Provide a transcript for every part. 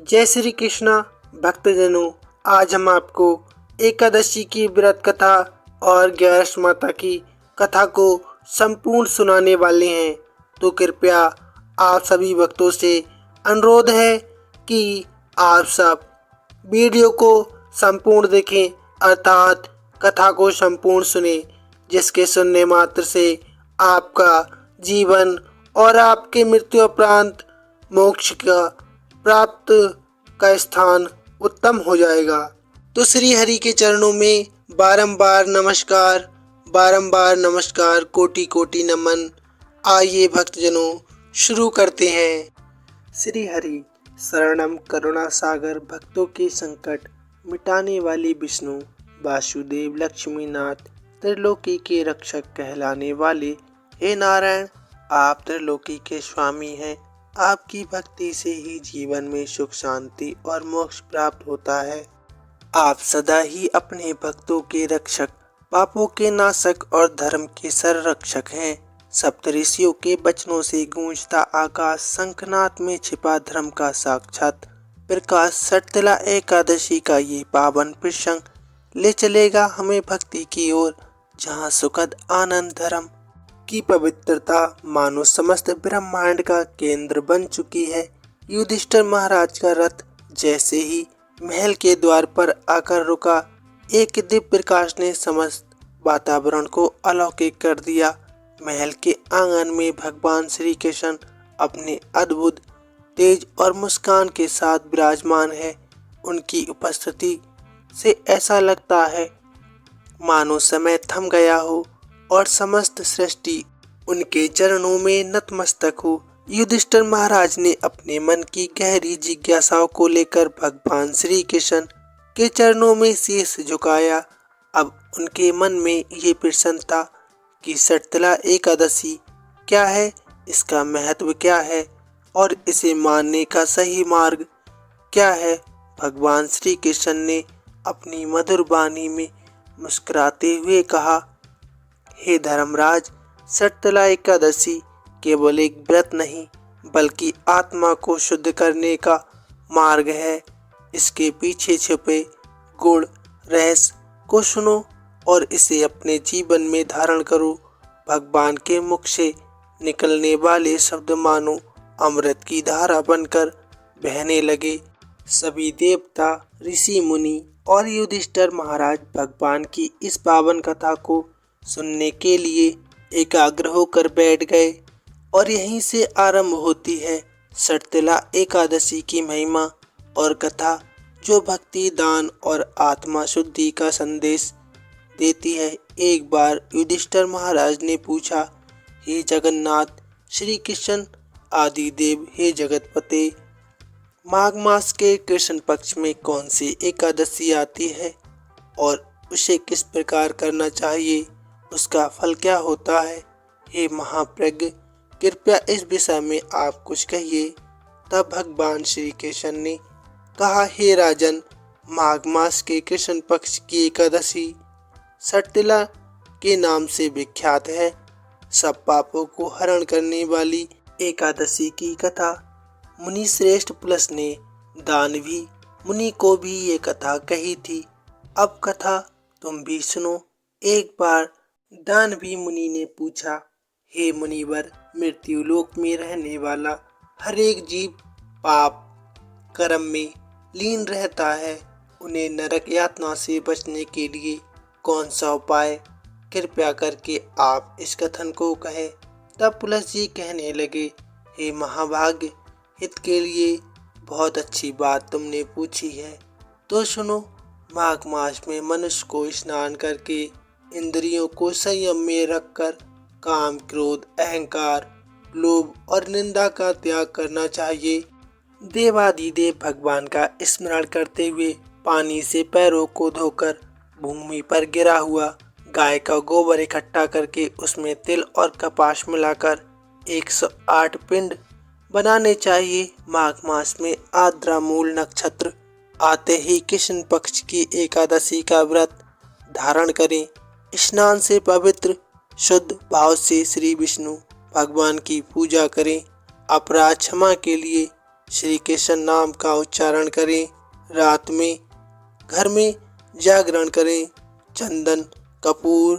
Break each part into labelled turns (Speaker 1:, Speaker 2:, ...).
Speaker 1: जय श्री कृष्णा भक्तजनों। आज हम आपको एकादशी की व्रत कथा और ग्यारस माता की कथा को संपूर्ण सुनाने वाले हैं। तो कृपया आप सभी भक्तों से अनुरोध है कि आप सब वीडियो को संपूर्ण देखें, अर्थात कथा को संपूर्ण सुने, जिसके सुनने मात्र से आपका जीवन और आपके मृत्यु उपरांत मोक्ष का प्राप्त का स्थान उत्तम हो जाएगा। तो श्री हरि के चरणों में बारंबार नमस्कार, बारंबार नमस्कार, कोटि कोटि नमन। आइए भक्तजनों शुरू करते हैं। श्री हरि शरणम करुणा सागर, भक्तों के संकट मिटाने वाले विष्णु, वासुदेव लक्ष्मी नाथ, त्रिलोकी के रक्षक कहलाने वाले हे नारायण, आप त्रिलोकी के स्वामी हैं। आपकी भक्ति से ही जीवन में सुख शांति और मोक्ष प्राप्त होता है। आप सदा ही अपने भक्तों के रक्षक, पापों के नाशक और धर्म के संरक्षक हैं। सप्तऋषियों के वचनों से गूंजता आकाश, शंखनाद में छिपा धर्म का साक्षात प्रकाश, षटतिला एकादशी का ये पावन प्रसंग ले चलेगा हमें भक्ति की ओर, जहाँ सुखद आनंद धर्म की पवित्रता मानो समस्त ब्रह्मांड का केंद्र बन चुकी है। युधिष्ठिर महाराज का रथ जैसे ही महल के द्वार पर आकर रुका, एक दिव्य प्रकाश ने समस्त वातावरण को अलौकिक कर दिया। महल के आंगन में भगवान श्री कृष्ण अपने अद्भुत तेज और मुस्कान के साथ विराजमान है। उनकी उपस्थिति से ऐसा लगता है मानो समय थम गया हो और समस्त सृष्टि उनके चरणों में नतमस्तक हो। युधिष्ठिर महाराज ने अपने मन की गहरी जिज्ञासाओं को लेकर भगवान श्री कृष्ण के चरणों में शीश झुकाया। अब उनके मन में ये प्रश्न था कि षटतिला एकादशी क्या है, इसका महत्व क्या है और इसे मानने का सही मार्ग क्या है। भगवान श्री कृष्ण ने अपनी मधुर वाणी में मुस्कुराते हुए कहा, हे धर्मराज, षटतिला एकादशी केवल एक व्रत नहीं बल्कि आत्मा को शुद्ध करने का मार्ग है। इसके पीछे छिपे गुण रहस्य को सुनो और इसे अपने जीवन में धारण करो। भगवान के मुख से निकलने वाले शब्द मानो अमृत की धारा बनकर बहने लगे। सभी देवता, ऋषि मुनि और युधिष्ठिर महाराज भगवान की इस पावन कथा को सुनने के लिए एकाग्र होकर बैठ गए और यहीं से आरंभ होती है षटतिला एकादशी की महिमा और कथा, जो भक्ति, दान और आत्मा शुद्धि का संदेश देती है। एक बार युधिष्ठिर महाराज ने पूछा, हे जगन्नाथ, श्री कृष्ण आदि देव, हे जगतपते, माघ मास के कृष्ण पक्ष में कौन सी एकादशी आती है और उसे किस प्रकार करना चाहिए, उसका फल क्या होता है। हे महाप्रज्ञ, कृपया इस विषय में आप कुछ कहिए। तब भगवान श्री कृष्ण ने कहा, हे राजन, माघ मास के कृष्ण पक्ष की एकादशी षटतिला के नाम से विख्यात है। सब पापों को हरण करने वाली एकादशी की कथा मुनि श्रेष्ठ पुलस ने दानवी मुनि को भी ये कथा कही थी। अब कथा तुम भी सुनो। एक बार दानवी मुनि ने पूछा, हे मुनिवर, मृत्युलोक में रहने वाला हर एक जीव पाप कर्म में लीन रहता है। उन्हें नरक यातना से बचने के लिए कौन सा उपाय, कृपया करके आप इस कथन को कहें। तब पुलस जी कहने लगे, हे महाभाग्य, हित के लिए बहुत अच्छी बात तुमने पूछी है, तो सुनो। माघ मास में मनुष्य को स्नान करके इंद्रियों को संयम में रखकर काम, क्रोध, अहंकार, लोभ और निंदा का त्याग करना चाहिए। देवादिदेव भगवान का स्मरण करते हुए पानी से पैरों को धोकर भूमि पर गिरा हुआ गाय का गोबर इकट्ठा करके उसमें तिल और कपास मिलाकर 108 पिंड बनाने चाहिए। माघ मास में आद्रा मूल नक्षत्र आते ही कृष्ण पक्ष की एकादशी का व्रत धारण करें। स्नान से पवित्र शुद्ध भाव से श्री विष्णु भगवान की पूजा करें। अपराध क्षमा के लिए श्री कृष्ण नाम का उच्चारण करें। रात में घर में जागरण करें। चंदन, कपूर,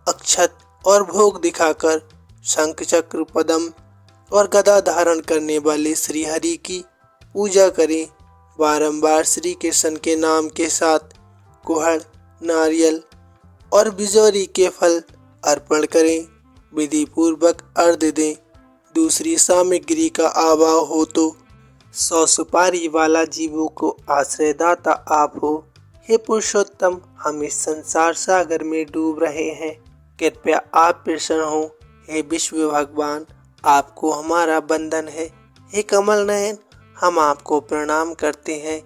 Speaker 1: अक्षत और भोग दिखाकर शंख, चक्र, पद्म और गदा धारण करने वाले श्री हरि की पूजा करें। बारंबार श्री कृष्ण के नाम के साथ गुहड़, नारियल और बिजोरी के फल अर्पण करें। विधि पूर्वक अर्घ्य दें। दूसरी सामग्री का अभाव हो तो 100 सुपारी वाला जीवों को आश्रयदाता आप हो। हे पुरुषोत्तम, हम इस संसार सागर में डूब रहे हैं, कृपया आप प्रसन्न हो। हे विश्व भगवान, आपको हमारा वंदन है। हे कमल नयन, हम आपको प्रणाम करते हैं।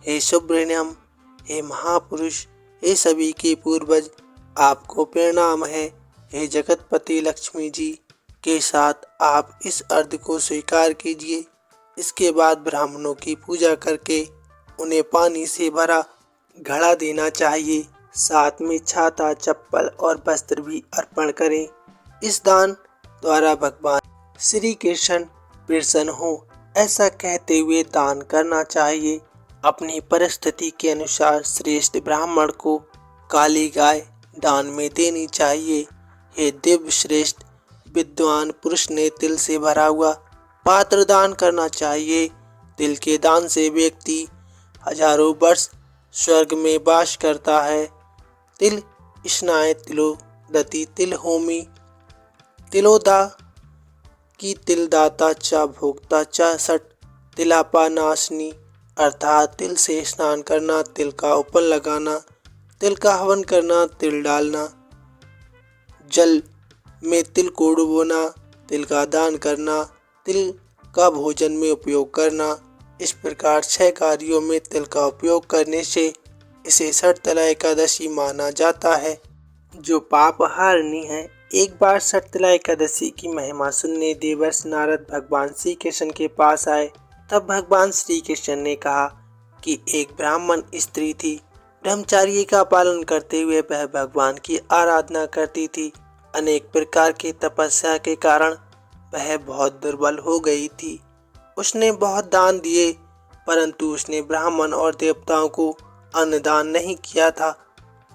Speaker 1: हे सुब्रह्मण्यम, हे महापुरुष, हे सभी के पूर्वज, आपको प्रणाम है। हे जगतपति लक्ष्मी जी के साथ आप इस अर्घ्य को स्वीकार कीजिए। इसके बाद ब्राह्मणों की पूजा करके उन्हें पानी से भरा घड़ा देना चाहिए। साथ में छाता, चप्पल और वस्त्र भी अर्पण करें। इस दान द्वारा भगवान श्री कृष्ण प्रसन्न हो, ऐसा कहते हुए दान करना चाहिए। अपनी परिस्थिति के अनुसार श्रेष्ठ ब्राह्मण को काली गाय दान में देनी चाहिए। हे दिव्य श्रेष्ठ विद्वान पुरुष ने तिल से भरा हुआ पात्र दान करना चाहिए। तिल के दान से व्यक्ति हजारों वर्ष स्वर्ग में वास करता है। तिल स्नाय तिलोदति तिल होमी तिलोदा की तिलदाता च भोक्ता च सट तिलापा नाशनी, अर्थात तिल से स्नान करना, तिल का उपन लगाना, तिल का हवन करना, तिल डालना, जल में तिल को डुबोना, तिल का दान करना, तिल का भोजन में उपयोग करना। इस प्रकार 6 कार्यों में तिल का उपयोग करने से इसे षटतिला एकादशी माना जाता है, जो पाप हारनी है। एक बार षटतिला एकादशी की महिमा सुनने देवर्षि नारद भगवान श्री कृष्ण के पास आए। तब भगवान श्री कृष्ण ने कहा कि एक ब्राह्मण स्त्री थी। ब्रह्मचार्य का पालन करते हुए वह भगवान की आराधना करती थी। अनेक प्रकार की तपस्या के कारण वह बहुत दुर्बल हो गई थी। उसने बहुत दान दिए, परंतु उसने ब्राह्मण और देवताओं को अन्नदान नहीं किया था।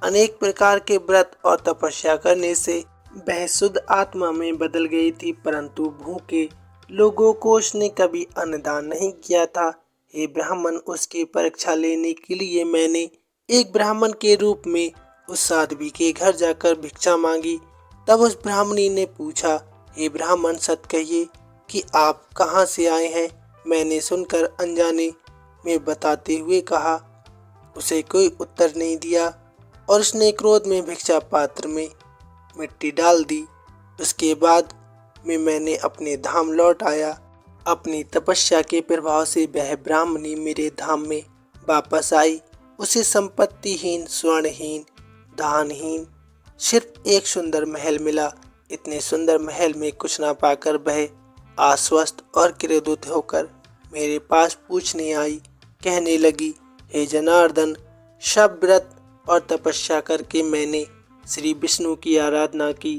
Speaker 1: अनेक प्रकार के व्रत और तपस्या करने से वह शुद्ध आत्मा में बदल गई थी, परंतु भूखे लोगों को उसने कभी अन्नदान नहीं किया था। हे ब्राह्मण, उसकी परीक्षा लेने के लिए मैंने एक ब्राह्मण के रूप में उस साध्वी के घर जाकर भिक्षा मांगी। तब उस ब्राह्मणी ने पूछा, हे ब्राह्मण, सत्य कहिए कि आप कहाँ से आए हैं। मैंने सुनकर अनजाने में बताते हुए कहा। उसे कोई उत्तर नहीं दिया और उसने क्रोध में भिक्षा पात्र में मिट्टी डाल दी। उसके बाद में मैंने अपने धाम लौट आया। अपनी तपस्या के प्रभाव से वह ब्राह्मणी मेरे धाम में वापस आई। उसे संपत्तिहीन, स्वर्णहीन, दानहीन सिर्फ एक सुंदर महल मिला। इतने सुंदर महल में कुछ ना पाकर वह आश्वस्त और क्रोधित होकर मेरे पास पूछने आई। कहने लगी, हे जनार्दन, सब व्रत और तपस्या करके मैंने श्री विष्णु की आराधना की,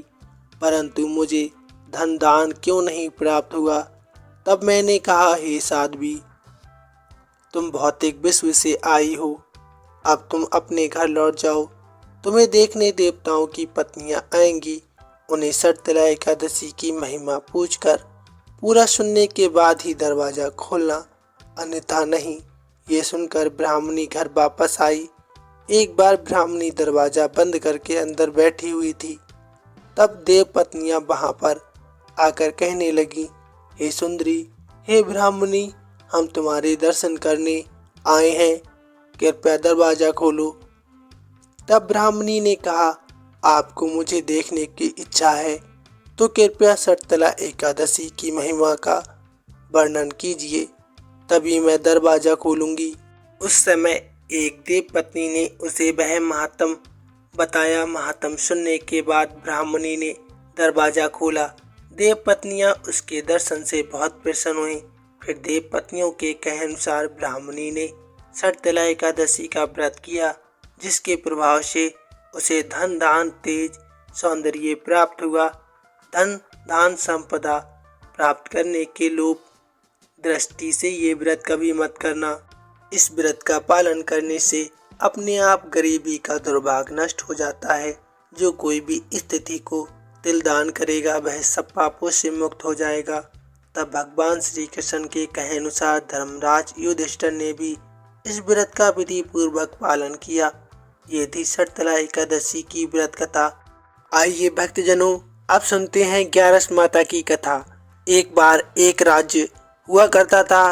Speaker 1: परंतु मुझे धन दान क्यों नहीं प्राप्त हुआ। तब मैंने कहा, हे साध्वी, तुम भौतिक विश्व से आई हो, अब तुम अपने घर लौट जाओ। तुम्हें देखने देवताओं की पत्नियां आएंगी। उन्हें षटतिला एकादशी की महिमा पूछकर पूरा सुनने के बाद ही दरवाजा खोलना, अन्यथा नहीं। ये सुनकर ब्राह्मणी घर वापस आई। एक बार ब्राह्मणी दरवाजा बंद करके अंदर बैठी हुई थी। तब देव पत्नियां वहां पर आकर कहने लगी, हे सुंदरी, हे ब्राह्मणी, हम तुम्हारे दर्शन करने आए हैं, कृपया दरवाजा खोलो। तब ब्राह्मणी ने कहा, आपको मुझे देखने की इच्छा है तो कृपया षटतिला एकादशी की महिमा का वर्णन कीजिए, तभी मैं दरवाजा खोलूंगी। उस समय एक देव पत्नी ने उसे वह महात्म बताया। महात्म सुनने के बाद ब्राह्मणी ने दरवाजा खोला। देव पत्नियां उसके दर्शन से बहुत प्रसन्न हुई। फिर देव पत्नियों के कहे अनुसार ब्राह्मणी ने षटतिला एकादशी का व्रत किया, जिसके प्रभाव से उसे धन, दान, तेज, सौंदर्य प्राप्त हुआ। धन, दान, संपदा प्राप्त करने के लोभ दृष्टि से ये व्रत कभी मत करना। इस व्रत का पालन करने से अपने आप गरीबी का दुर्भाग्य नष्ट हो जाता है। जो कोई भी स्थिति को तिल दान करेगा वह सब पापों से मुक्त हो जाएगा। तब भगवान श्री कृष्ण के कहे अनुसार धर्मराज युधिष्ठिर ने भी इस व्रत का विधि पूर्वक पालन किया। ये थी शर्तला एकादशी की व्रत कथा। आइए भक्तजनों, अब सुनते हैं ग्यारस माता की कथा। एक बार एक राज्य हुआ करता था।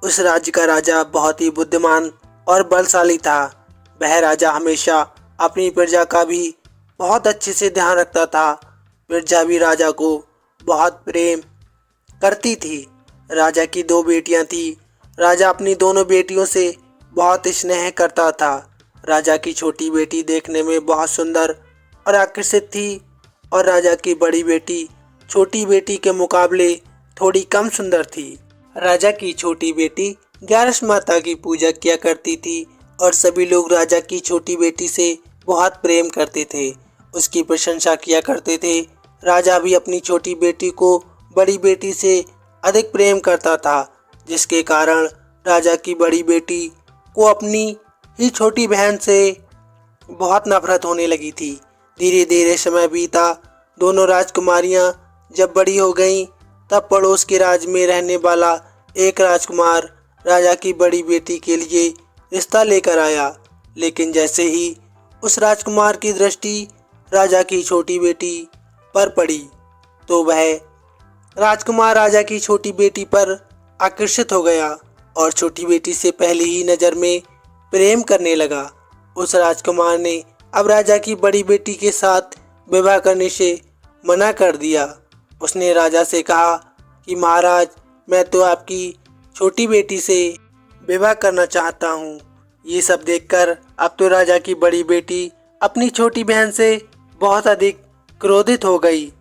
Speaker 1: उस राज्य का राजा बहुत ही बुद्धिमान और बलशाली था। वह राजा हमेशा अपनी प्रजा का भी बहुत अच्छे से ध्यान रखता था। प्रजा भी राजा को बहुत प्रेम करती थी। राजा की 2 बेटियां थी। राजा अपनी दोनों बेटियों से बहुत स्नेह करता था। राजा की छोटी बेटी देखने में बहुत सुंदर और आकर्षित थी और राजा की बड़ी बेटी छोटी बेटी के मुकाबले थोड़ी कम सुंदर थी। राजा की छोटी बेटी ग्यारस माता की पूजा किया करती थी और सभी लोग राजा की छोटी बेटी से बहुत प्रेम करते थे, उसकी प्रशंसा किया करते थे। राजा भी अपनी छोटी बेटी को बड़ी बेटी से अधिक प्रेम करता था, जिसके कारण राजा की बड़ी बेटी को अपनी ही छोटी बहन से बहुत नफरत होने लगी थी। धीरे धीरे समय बीता। दोनों राजकुमारियां जब बड़ी हो गईं, तब पड़ोस के राज्य में रहने वाला एक राजकुमार राजा की बड़ी बेटी के लिए रिश्ता लेकर आया। लेकिन जैसे ही उस राजकुमार की दृष्टि राजा की छोटी बेटी पर पड़ी, तो वह राजकुमार राजा की छोटी बेटी पर आकर्षित हो गया और छोटी बेटी से पहली ही नज़र में प्रेम करने लगा। उस राजकुमार ने अब राजा की बड़ी बेटी के साथ विवाह करने से मना कर दिया। उसने राजा से कहा कि महाराज, मैं तो आपकी छोटी बेटी से विवाह करना चाहता हूँ। ये सब देखकर अब तो राजा की बड़ी बेटी अपनी छोटी बहन से बहुत अधिक क्रोधित हो गई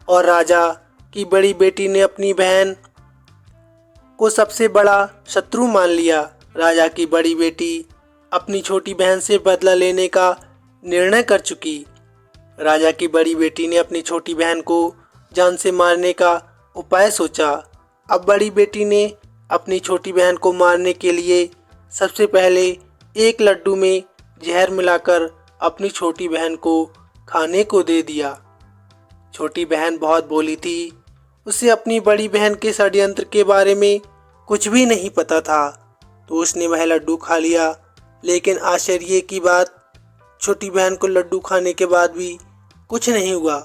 Speaker 1: और राजा की बड़ी बेटी ने अपनी बहन को सबसे बड़ा शत्रु मान लिया। राजा की बड़ी बेटी अपनी छोटी बहन से बदला लेने का निर्णय कर चुकी। राजा की बड़ी बेटी ने अपनी छोटी बहन को जान से मारने का उपाय सोचा। अब बड़ी बेटी ने अपनी छोटी बहन को मारने के लिए सबसे पहले एक लड्डू में जहर मिलाकर अपनी छोटी बहन को खाने को दे दिया। छोटी बहन बहुत भोली थी, उसे अपनी बड़ी बहन के षड्यंत्र के बारे में कुछ भी नहीं पता था, तो उसने वह लड्डू खा लिया। लेकिन आश्चर्य की बात, छोटी बहन को लड्डू खाने के बाद भी कुछ नहीं हुआ।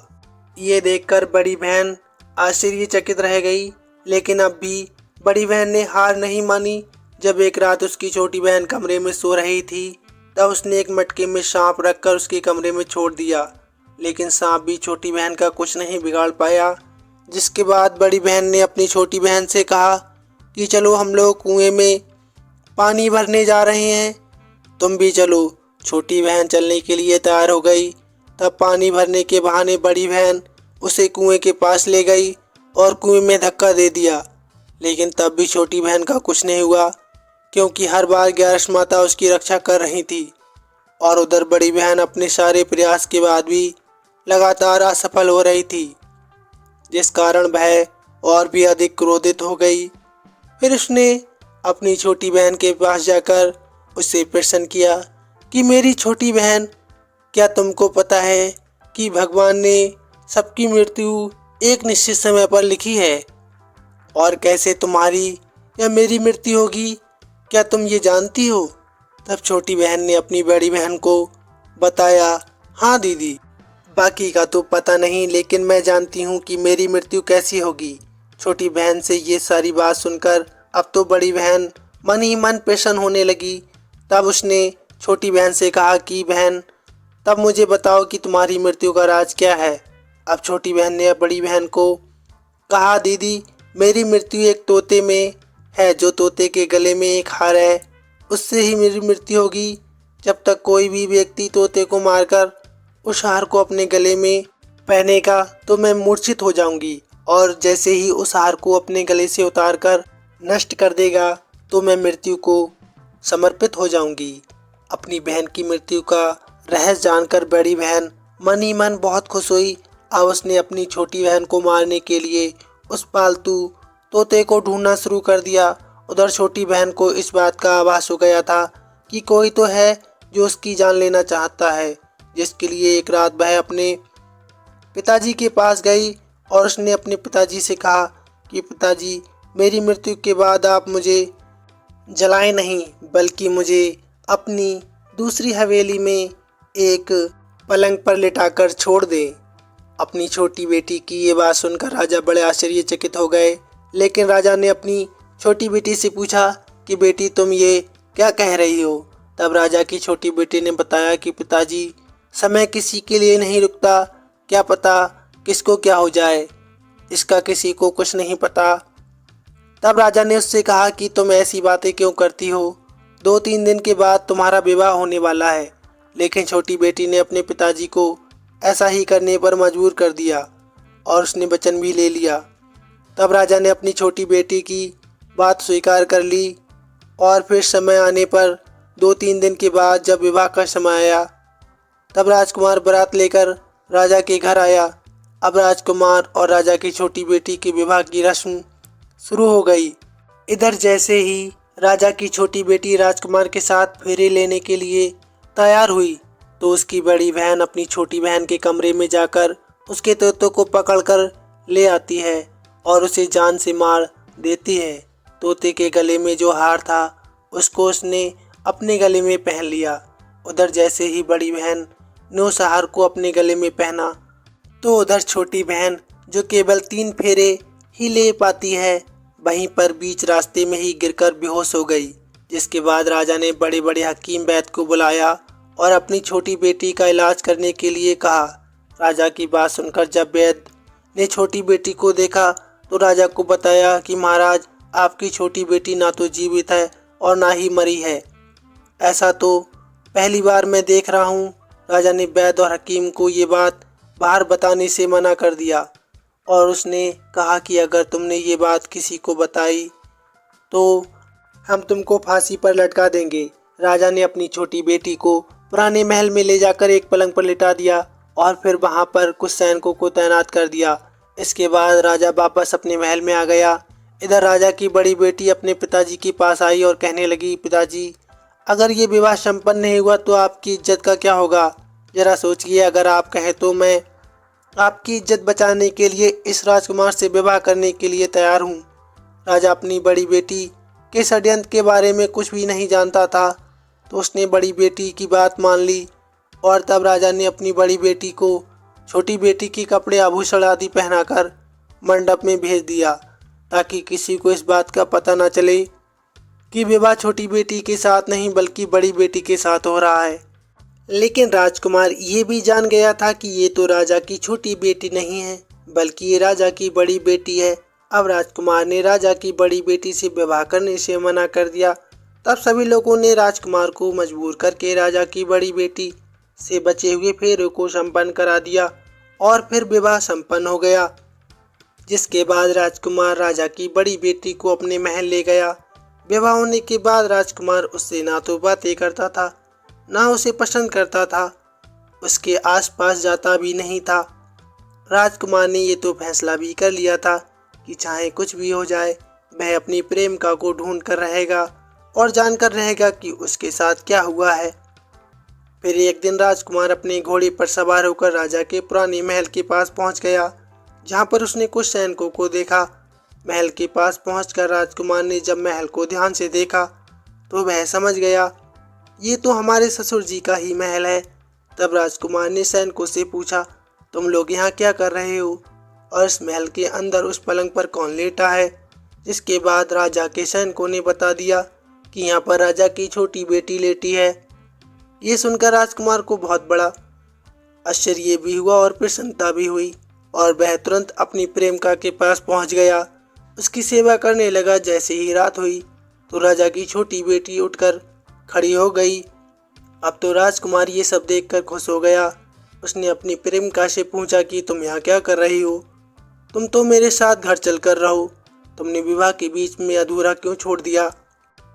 Speaker 1: ये देखकर बड़ी बहन आश्चर्यचकित रह गई। लेकिन अब भी बड़ी बहन ने हार नहीं मानी। जब एक रात उसकी छोटी बहन कमरे में सो रही थी, तब उसने एक मटके में सांप रखकर उसके कमरे में छोड़ दिया। लेकिन सांप भी छोटी बहन का कुछ नहीं बिगाड़ पाया। जिसके बाद बड़ी बहन ने अपनी छोटी बहन से कहा कि चलो हम लोग कुएं में पानी भरने जा रहे हैं, तुम भी चलो। छोटी बहन चलने के लिए तैयार हो गई। तब पानी भरने के बहाने बड़ी बहन उसे कुएं के पास ले गई और कुएं में धक्का दे दिया। लेकिन तब भी छोटी बहन का कुछ नहीं हुआ, क्योंकि हर बार ग्यारस माता उसकी रक्षा कर रही थी। और उधर बड़ी बहन अपने सारे प्रयास के बाद भी लगातार असफल हो रही थी, जिस कारण वह और भी अधिक क्रोधित हो गई। फिर उसने अपनी छोटी बहन के पास जाकर उससे प्रश्न किया कि मेरी छोटी बहन, क्या तुमको पता है कि भगवान ने सबकी मृत्यु एक निश्चित समय पर लिखी है, और कैसे तुम्हारी या मेरी मृत्यु होगी, क्या तुम ये जानती हो? तब छोटी बहन ने अपनी बड़ी बहन को बताया, हाँ दीदी, बाकी का तो पता नहीं, लेकिन मैं जानती हूँ कि मेरी मृत्यु कैसी होगी। छोटी बहन से ये सारी बात सुनकर अब तो बड़ी बहन मन ही मन प्रसन्न होने लगी। तब उसने छोटी बहन से कहा कि बहन, तब मुझे बताओ कि तुम्हारी मृत्यु का राज क्या है। अब छोटी बहन ने बड़ी बहन को कहा, दीदी, मेरी मृत्यु एक तोते में है। जो तोते के गले में एक हार है, उससे ही मेरी मृत्यु होगी। जब तक कोई भी व्यक्ति तोते को मारकर उस हार को अपने गले में पहनेगा तो मैं मूर्छित हो जाऊंगी, और जैसे ही उस हार को अपने गले से उतारकर नष्ट कर देगा तो मैं मृत्यु को समर्पित हो जाऊंगी। अपनी बहन की मृत्यु का रहस्य जानकर बड़ी बहन मन ही मन बहुत खुश हुई। अब उसने अपनी छोटी बहन को मारने के लिए उस पालतू तोते को ढूंढना शुरू कर दिया। उधर छोटी बहन को इस बात का आभास हो गया था कि कोई तो है जो उसकी जान लेना चाहता है, जिसके लिए एक रात वह अपने पिताजी के पास गई और उसने अपने पिताजी से कहा कि पिताजी, मेरी मृत्यु के बाद आप मुझे जलाएं नहीं, बल्कि मुझे अपनी दूसरी हवेली में एक पलंग पर लिटाकर छोड़ दें। अपनी छोटी बेटी की ये बात सुनकर राजा बड़े आश्चर्यचकित हो गए। लेकिन राजा ने अपनी छोटी बेटी से पूछा कि बेटी, तुम ये क्या कह रही हो? तब राजा की छोटी बेटी ने बताया कि पिताजी, समय किसी के लिए नहीं रुकता, क्या पता किसको क्या हो जाए, इसका किसी को कुछ नहीं पता। तब राजा ने उससे कहा कि तुम ऐसी बातें क्यों करती हो? 2-3 दिन के बाद तुम्हारा विवाह होने वाला है। लेकिन छोटी बेटी ने अपने पिताजी को ऐसा ही करने पर मजबूर कर दिया और उसने वचन भी ले लिया। तब राजा ने अपनी छोटी बेटी की बात स्वीकार कर ली और फिर समय आने पर 2-3 दिन के बाद जब विवाह का समय आया, तब राजकुमार बारात लेकर राजा के घर आया। अब राजकुमार और राजा की छोटी बेटी के विवाह की रस्म शुरू हो गई। इधर जैसे ही राजा की छोटी बेटी राजकुमार के साथ फेरे लेने के लिए तैयार हुई, तो उसकी बड़ी बहन अपनी छोटी बहन के कमरे में जाकर उसके तोते को पकड़कर ले आती है और उसे जान से मार देती है। तोते के गले में जो हार था उसको उसने अपने गले में पहन लिया। उधर जैसे ही बड़ी बहन ने उस हार को अपने गले में पहना, तो उधर छोटी बहन, जो केवल 3 फेरे ही ले पाती है, वहीं पर बीच रास्ते में ही गिरकर बेहोश हो गई। जिसके बाद राजा ने बड़े बड़े हकीम वैद्य को बुलाया और अपनी छोटी बेटी का इलाज करने के लिए कहा। राजा की बात सुनकर जब वैद्य ने छोटी बेटी को देखा, तो राजा को बताया कि महाराज, आपकी छोटी बेटी ना तो जीवित है और ना ही मरी है। ऐसा तो पहली बार मैं देख रहा हूँ। राजा ने वैद्य और हकीम को ये बात बाहर बताने से मना कर दिया और उसने कहा कि अगर तुमने ये बात किसी को बताई तो हम तुमको फांसी पर लटका देंगे। राजा ने अपनी छोटी बेटी को पुराने महल में ले जाकर एक पलंग पर लिटा दिया और फिर वहां पर कुछ सैनिकों को तैनात कर दिया। इसके बाद राजा वापस अपने महल में आ गया। इधर राजा की बड़ी बेटी अपने पिताजी के पास आई और कहने लगी, पिताजी, अगर ये विवाह संपन्न नहीं हुआ तो आपकी इज्जत का क्या होगा? जरा सोचिए, अगर आप कहें तो मैं आपकी इज्जत बचाने के लिए इस राजकुमार से विवाह करने के लिए तैयार हूँ। राजा अपनी बड़ी बेटी के षड्यंत्र के बारे में कुछ भी नहीं जानता था, तो उसने बड़ी बेटी की बात मान ली और तब राजा ने अपनी बड़ी बेटी को छोटी बेटी के कपड़े आभूषण आदि पहनाकर मंडप में भेज दिया, ताकि किसी को इस बात का पता न चले कि विवाह छोटी बेटी के साथ नहीं बल्कि बड़ी बेटी के साथ हो रहा है। लेकिन राजकुमार ये भी जान गया था कि ये तो राजा की छोटी बेटी नहीं है, बल्कि ये राजा की बड़ी बेटी है। अब राजकुमार ने राजा की बड़ी बेटी से विवाह करने से मना कर दिया। तब सभी लोगों ने राजकुमार को मजबूर करके राजा की बड़ी बेटी से बचे हुए फेरों को संपन्न करा दिया और फिर विवाह संपन्न हो गया। जिसके बाद राजकुमार राजा की बड़ी बेटी को अपने महल ले गया। विवाह होने के बाद राजकुमार उससे ना तो बातें करता था, ना उसे पसंद करता था, उसके आसपास जाता भी नहीं था। राजकुमार ने ये तो फैसला भी कर लिया था कि चाहे कुछ भी हो जाए, वह अपनी प्रेमिका को ढूंढ कर रहेगा और जानकर रहेगा कि उसके साथ क्या हुआ है। फिर एक दिन राजकुमार अपने घोड़े पर सवार होकर राजा के पुराने महल के पास पहुंच गया, जहां पर उसने कुछ सैनिकों को देखा। महल के पास पहुंचकर राजकुमार ने जब महल को ध्यान से देखा, तो वह समझ गया ये तो हमारे ससुर जी का ही महल है। तब राजकुमार ने सैनिकों से पूछा, तुम लोग यहाँ क्या कर रहे हो और इस महल के अंदर उस पलंग पर कौन लेटा है? जिसके बाद राजा के सैनिकों ने बता दिया कि यहाँ पर राजा की छोटी बेटी लेटी है। ये सुनकर राजकुमार को बहुत बड़ा आश्चर्य भी हुआ और प्रसन्नता भी हुई और वह तुरंत अपनी प्रेमिका के पास पहुँच गया, उसकी सेवा करने लगा। जैसे ही रात हुई तो राजा की छोटी बेटी उठकर खड़ी हो गई। अब तो राजकुमार ये सब देखकर खुश हो गया। उसने अपनी प्रेमिका से पूछा कि तुम यहाँ क्या कर रही हो? तुम तो मेरे साथ घर चल कर रहो, तुमने विवाह के बीच में अधूरा क्यों छोड़ दिया?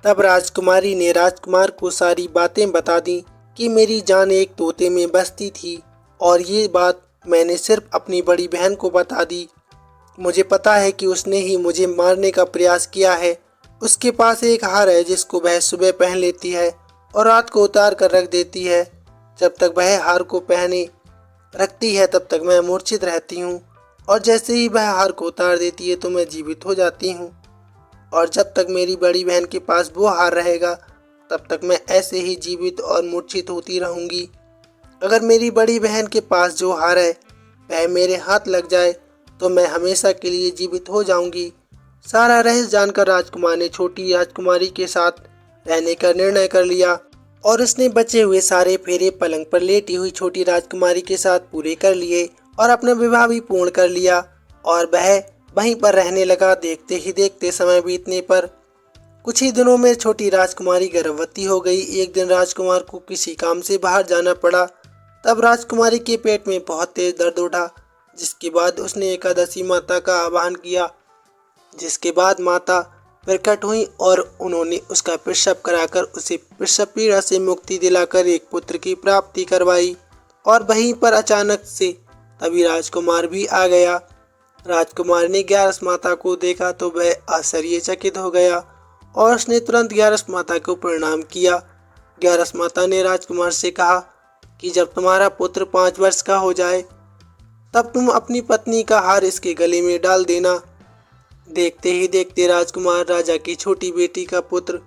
Speaker 1: तब राजकुमारी ने राजकुमार को सारी बातें बता दी कि मेरी जान एक तोते में बसती थी और ये बात मैंने सिर्फ अपनी बड़ी बहन को बता दी। मुझे पता है कि उसने ही मुझे मारने का प्रयास किया है। उसके पास एक हार है जिसको वह सुबह पहन लेती है और रात को उतार कर रख देती है। जब तक वह हार को पहने रखती है तब तक मैं मूर्छित रहती हूँ, और जैसे ही वह हार को उतार देती है तो मैं जीवित हो जाती हूँ। और जब तक मेरी बड़ी बहन के पास वो हार रहेगा तब तक मैं ऐसे ही जीवित और मूर्छित होती रहूँगी। अगर मेरी बड़ी बहन के पास जो हार है वह मेरे हाथ लग जाए तो मैं हमेशा के लिए जीवित हो जाऊंगी। सारा रहस्य जानकर राजकुमार ने छोटी राजकुमारी के साथ रहने का निर्णय कर लिया और उसने बचे हुए सारे फेरे पलंग पर लेटी हुई छोटी राजकुमारी के साथ पूरे कर लिए और अपना विवाह भी पूर्ण कर लिया और वह वहीं पर रहने लगा। देखते ही देखते समय बीतने पर कुछ ही दिनों में छोटी राजकुमारी गर्भवती हो गई। एक दिन राजकुमार को किसी काम से बाहर जाना पड़ा। तब राजकुमारी के पेट में बहुत तेज दर्द उठा, जिसके बाद उसने एकादशी माता का आह्वान किया। जिसके बाद माता प्रकट हुई और उन्होंने उसका प्रसव कराकर उसे प्रसव पीड़ा से मुक्ति दिलाकर एक पुत्र की प्राप्ति करवाई। और वहीं पर अचानक से तभी राजकुमार भी आ गया। राजकुमार ने ग्यारस माता को देखा तो वह आश्चर्यचकित हो गया और उसने तुरंत ग्यारस माता को प्रणाम किया। ग्यारस माता ने राजकुमार से कहा कि जब तुम्हारा पुत्र 5 वर्ष का हो जाए तब तुम अपनी पत्नी का हार इसके गले में डाल देना। देखते ही देखते राजकुमार राजा की छोटी बेटी का पुत्र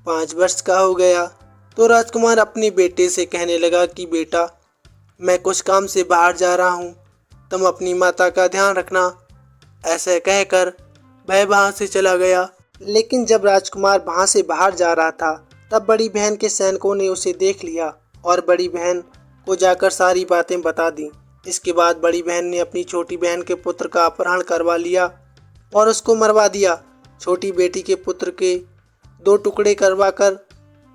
Speaker 1: 5 वर्ष का हो गया तो राजकुमार अपने बेटे से कहने लगा कि बेटा, मैं कुछ काम से बाहर जा रहा हूँ, तुम अपनी माता का ध्यान रखना। ऐसे कहकर वह वहाँ से चला गया। लेकिन जब राजकुमार वहाँ से बाहर जा रहा था तब बड़ी बहन के सैनिकों ने उसे देख लिया और बड़ी बहन को जाकर सारी बातें बता दी। इसके बाद बड़ी बहन ने अपनी छोटी बहन के पुत्र का अपहरण करवा लिया और उसको मरवा दिया। छोटी बेटी के पुत्र के 2 टुकड़े करवाकर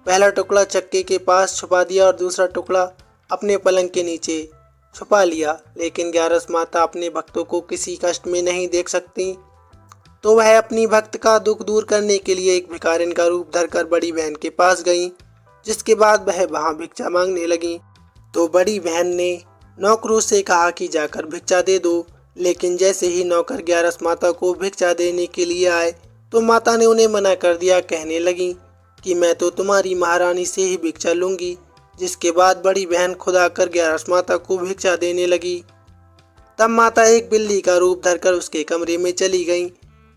Speaker 1: पहला टुकड़ा चक्के के पास छुपा दिया और दूसरा टुकड़ा अपने पलंग के नीचे छुपा लिया। लेकिन ग्यारस माता अपने भक्तों को किसी कष्ट में नहीं देख सकती, तो वह अपनी भक्त का दुख दूर करने के लिए एक भिखारिन का रूप धरकर बड़ी बहन के पास गई। जिसके बाद वह वहाँ भिक्षा मांगने लगी। तो बड़ी बहन ने नौकरों से कहा कि जाकर भिक्षा दे दो। लेकिन जैसे ही नौकर ग्यारस माता को भिक्षा देने के लिए आए तो माता ने उन्हें मना कर दिया। कहने लगी कि मैं तो तुम्हारी महारानी से ही भिक्षा लूंगी। जिसके बाद बड़ी बहन खुद आकर ग्यारस माता को भिक्षा देने लगी। तब माता एक बिल्ली का रूप धरकर उसके कमरे में चली गई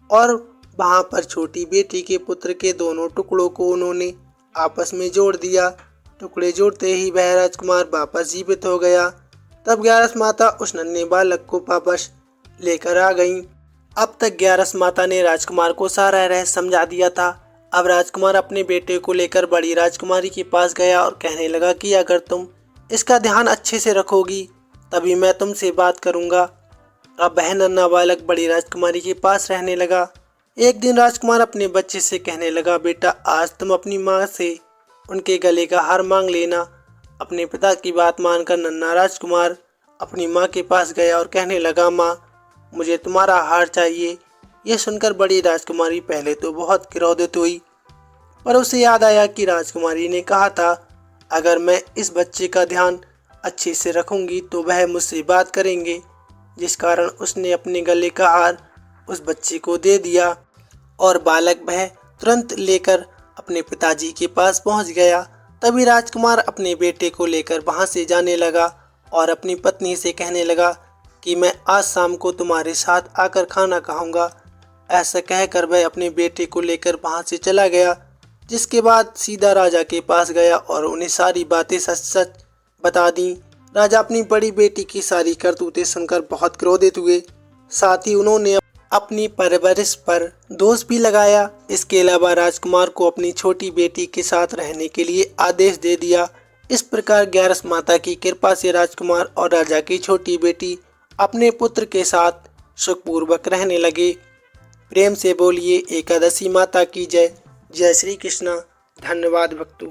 Speaker 1: और वहां पर छोटी बेटी के पुत्र के दोनों टुकड़ों को उन्होंने आपस में जोड़ दिया। टुकड़े जोड़ते ही वह राजकुमार वापस जीवित हो गया। तब ग्यारस माता उस नन्हे बालक को वापस लेकर आ गईं। अब तक ग्यारस माता ने राजकुमार को सारा रहस्य समझा दिया था। अब राजकुमार अपने बेटे को लेकर बड़ी राजकुमारी के पास गया और कहने लगा कि अगर तुम इसका ध्यान अच्छे से रखोगी तभी मैं तुमसे बात करूंगा। अब वह नन्हा बालक बड़ी राजकुमारी के पास रहने लगा। एक दिन राजकुमार अपने बच्चे से कहने लगा, बेटा, आज तुम अपनी माँ से उनके गले का हार मांग लेना। अपने पिता की बात मानकर नन्हा राजकुमार अपनी माँ के पास गया और कहने लगा, माँ, मुझे तुम्हारा हार चाहिए। यह सुनकर बड़ी राजकुमारी पहले तो बहुत क्रोधित हुई, पर उसे याद आया कि राजकुमारी ने कहा था अगर मैं इस बच्चे का ध्यान अच्छे से रखूंगी तो वह मुझसे बात करेंगे। जिस कारण उसने अपने गले का हार उस बच्चे को दे दिया और बालक वह तुरंत लेकर अपने पिताजी के पास पहुंच गया। तभी राजकुमार अपने बेटे को लेकर वहां से जाने लगा और अपनी पत्नी से कहने लगा कि मैं आज शाम को तुम्हारे साथ आकर खाना खाऊंगा। ऐसा कहकर वह अपने बेटे को लेकर वहां से चला गया। जिसके बाद सीधा राजा के पास गया और उन्हें सारी बातें सच सच बता दी। राजा अपनी बड़ी बेटी की सारी करतूतें सुनकर बहुत क्रोधित हुए। साथ ही उन्होंने अपनी परवरिश पर दोष भी लगाया। इसके अलावा राजकुमार को अपनी छोटी बेटी के साथ रहने के लिए आदेश दे दिया। इस प्रकार ग्यारस माता की कृपा से राजकुमार और राजा की छोटी बेटी अपने पुत्र के साथ सुखपूर्वक रहने लगे। प्रेम से बोलिए एकादशी माता की जय। जय श्री कृष्णा। धन्यवाद भक्तों।